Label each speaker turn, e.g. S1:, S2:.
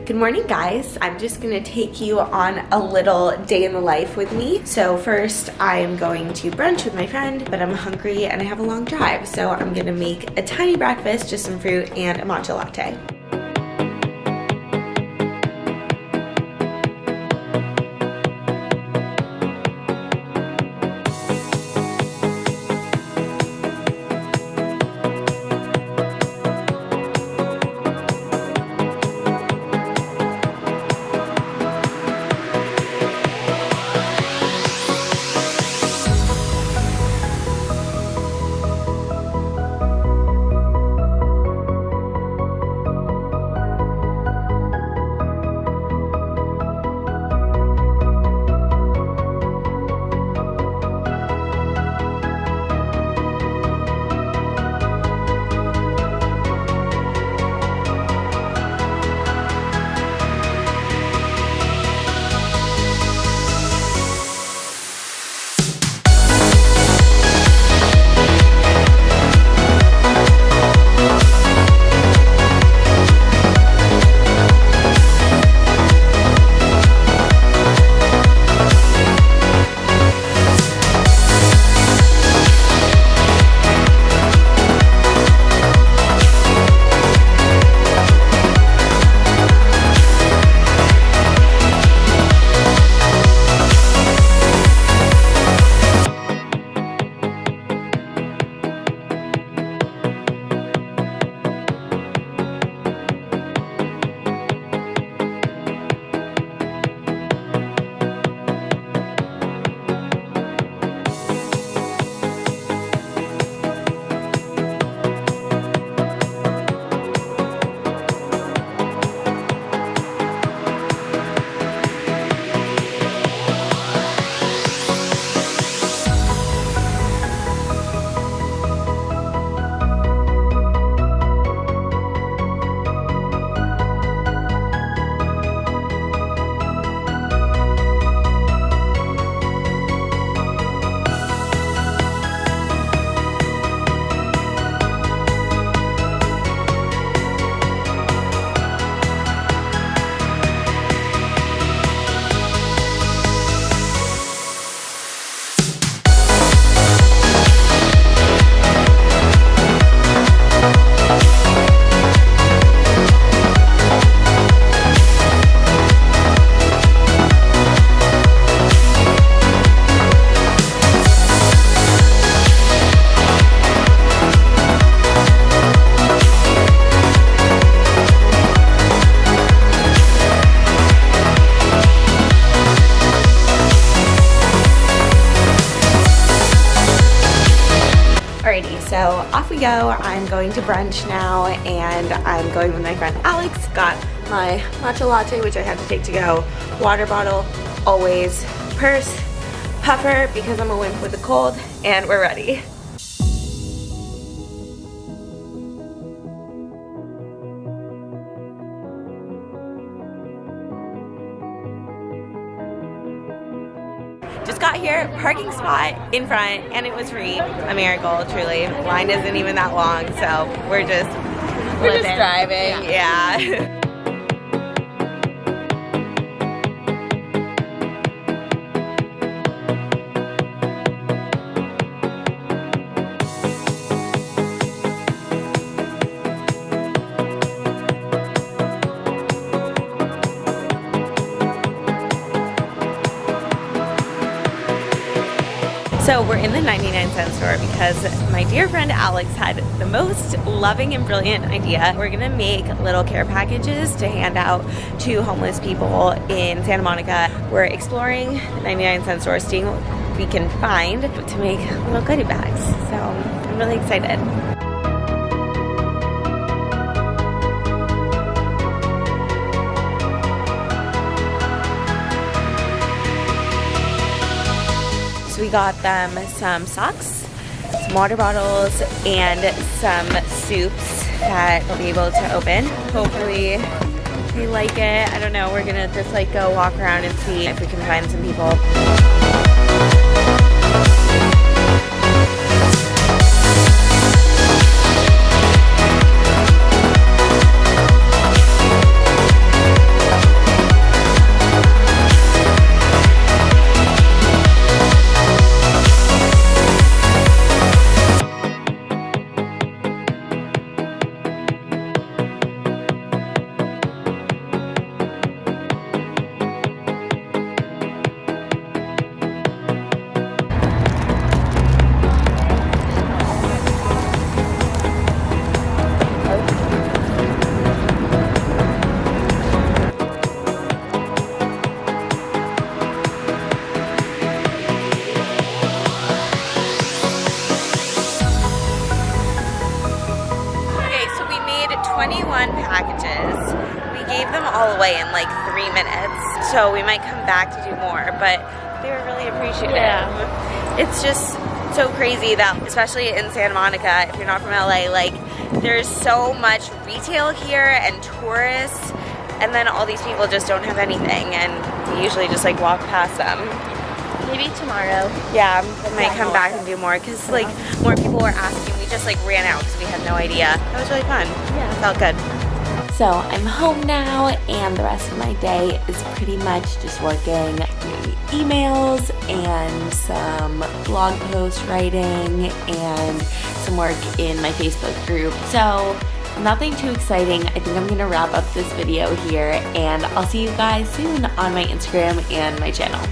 S1: Good morning, guys. I'm just gonna take you on a little day in the life with me. So first, I'm going to brunch with my friend, but I'm hungry and I have a long drive. So I'm gonna make a tiny breakfast, just some fruit and a matcha latte. So off we go. I'm going to brunch now and I'm going with my friend Alex. Got my matcha latte, which I had to take to go, water bottle, always, purse, puffer because I'm a wimp with a cold, and we're ready. Just got here, parking spot in front, and it was free. A miracle, truly. Line isn't even that long, so we're just driving. Yeah. So we're in the 99-cent store because my dear friend Alex had the most loving and brilliant idea. We're gonna make little care packages to hand out to homeless people in Santa Monica. We're exploring the 99-cent store, seeing what we can find to make little goodie bags. So I'm really excited. So we got them some socks, some water bottles, and some soups that they'll be able to open. Hopefully they like it. I don't know, we're gonna just like go walk around and see if we can find some people. all away in like 3 minutes. So we might come back to do more, but they were really appreciative. Yeah. It's just so crazy that, especially in Santa Monica, if you're not from LA, like there's so much retail here and tourists, and then all these people just don't have anything, and we usually just like walk past them.
S2: Maybe tomorrow.
S1: Yeah, we might come back and do more because like more people were asking. We just like ran out because we had no idea. That was really fun. Yeah, it felt good. So I'm home now, and the rest of my day is pretty much just working, doing emails and some blog post writing and some work in my Facebook group. So nothing too exciting. I think I'm gonna wrap up this video here, and I'll see you guys soon on my Instagram and my channel.